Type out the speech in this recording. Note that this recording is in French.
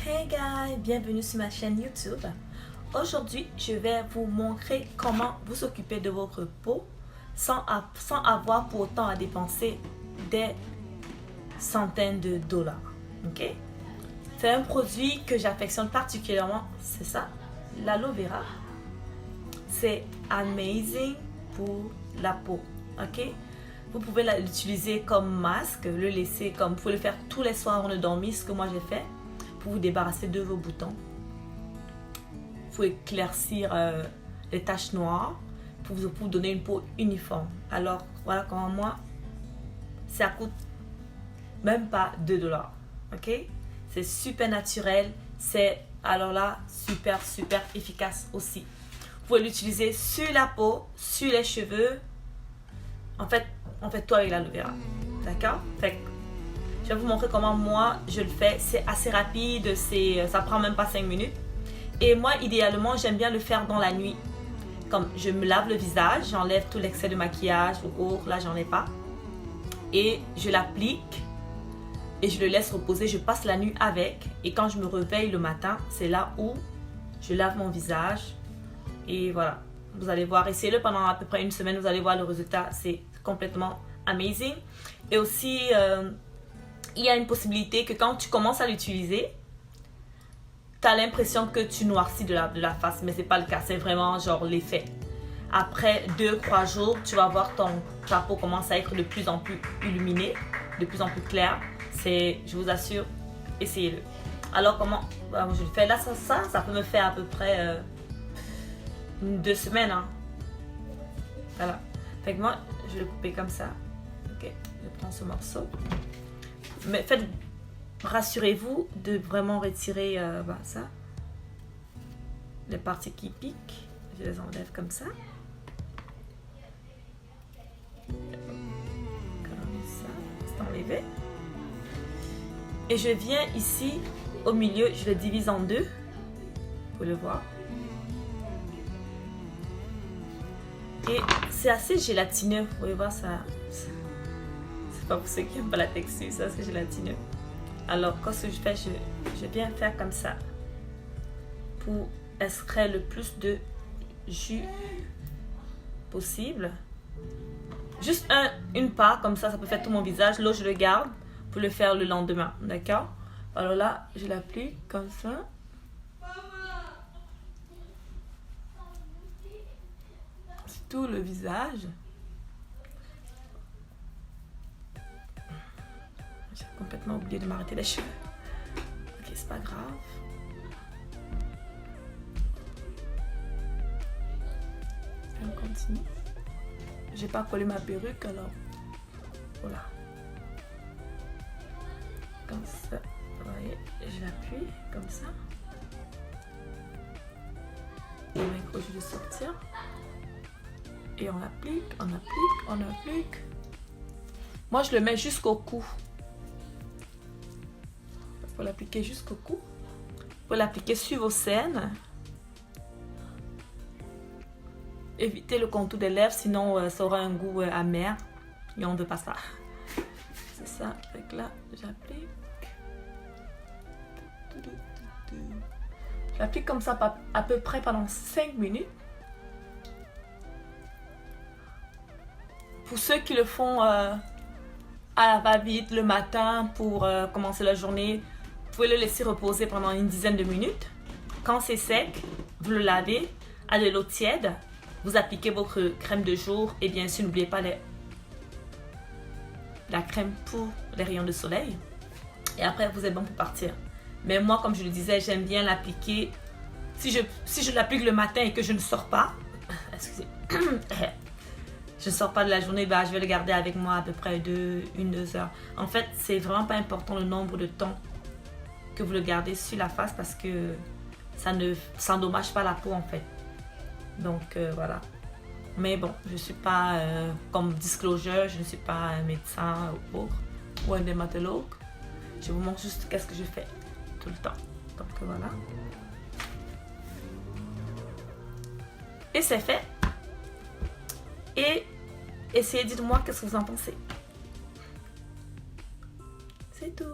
Hey guys, bienvenue sur ma chaîne YouTube. Aujourd'hui, je vais vous montrer comment vous occuper de votre peau sans avoir pour autant à dépenser des centaines de dollars. Ok? C'est un produit que j'affectionne particulièrement, c'est ça, l'aloe vera. C'est amazing pour la peau. Ok? Vous pouvez l'utiliser comme masque, le laisser comme, vous pouvez le faire tous les soirs avant de dormir, ce que moi j'ai fait, pour vous débarrasser de vos boutons. Pour éclaircir les taches noires, pour vous donner une peau uniforme. Alors voilà comment moi, ça coûte même pas 2 dollars. Ok? C'est super naturel, c'est alors là super efficace aussi. Vous pouvez l'utiliser sur la peau, sur les cheveux. En fait, on fait tout avec l'aloe vera. D'accord? Je vais vous montrer comment moi je le fais. C'est assez rapide, ça prend même pas 5 minutes. Et moi, idéalement, j'aime bien le faire dans la nuit. Comme je me lave le visage, j'enlève tout l'excès de maquillage, là j'en ai pas. Et je l'applique et je le laisse reposer. Je passe la nuit avec. Et quand je me réveille le matin, c'est là où je lave mon visage. Et voilà. Vous allez voir, essayez-le pendant à peu près une semaine, vous allez voir le résultat, c'est complètement amazing. Et aussi, il y a une possibilité que quand tu commences à l'utiliser, tu as l'impression que tu noircis de la face, mais c'est pas le cas, c'est vraiment genre l'effet. Après 2-3 jours, tu vas voir ta peau commence à être de plus en plus illuminée, de plus en plus claire. Je vous assure, essayez-le. Alors comment je le fais là, ça peut me faire à peu près 2 semaines. Hein. Voilà. Fait que moi, je vais le couper comme ça. Ok, je prends ce morceau. Mais rassurez-vous de vraiment retirer ça. Les parties qui piquent, je les enlève comme ça. Comme ça, c'est enlevé. Et je viens ici, au milieu, je le divise en deux. Vous pouvez le voir. Et c'est assez gélatineux. Vous pouvez voir ça. C'est pas pour ceux qui n'aiment pas la texture, ça c'est gélatineux. Alors, quand ce que je fais, je viens faire comme ça. Pour extraire le plus de jus possible. Juste une part, comme ça peut faire tout mon visage. L'autre, je le garde pour le faire le lendemain. D'accord? Alors là, je l'applique comme ça. Tout le visage. J'ai complètement oublié de m'arrêter les cheveux. Ok, c'est pas grave. Et on continue. J'ai pas collé ma perruque alors. Voilà. Comme ça. Vous voyez, je l'appuie comme ça. Et maintenant, je vais sortir. Et on applique, on applique, on applique. Moi, je le mets jusqu'au cou. Il faut l'appliquer jusqu'au cou. Il faut l'appliquer sur vos scènes. Évitez le contour des lèvres, sinon ça aura un goût amer. Et on ne veut pas ça. C'est ça. Fait que là, j'applique. J'applique comme ça à peu près pendant 5 minutes. Pour ceux qui le font à la va-vite le matin pour commencer la journée, vous pouvez le laisser reposer pendant une dizaine de minutes. Quand c'est sec, vous le lavez à de l'eau tiède. Vous appliquez votre crème de jour et bien sûr, n'oubliez pas la crème pour les rayons de soleil. Et après, vous êtes bon pour partir. Mais moi, comme je le disais, j'aime bien l'appliquer. Si je l'applique le matin et que je ne sors pas, excusez, je ne sors pas de la journée, je vais le garder avec moi à peu près 1-2 heures. En fait, c'est vraiment pas important le nombre de temps que vous le gardez sur la face parce que ça ne s'endommage pas la peau en fait. Donc voilà. Mais bon, je ne suis pas comme disclosure, je ne suis pas un médecin ou un dermatologue. Je vous montre juste qu'est-ce que je fais tout le temps. Donc voilà. Et c'est fait. Et essayez, dites-moi qu'est-ce que vous en pensez. C'est tout.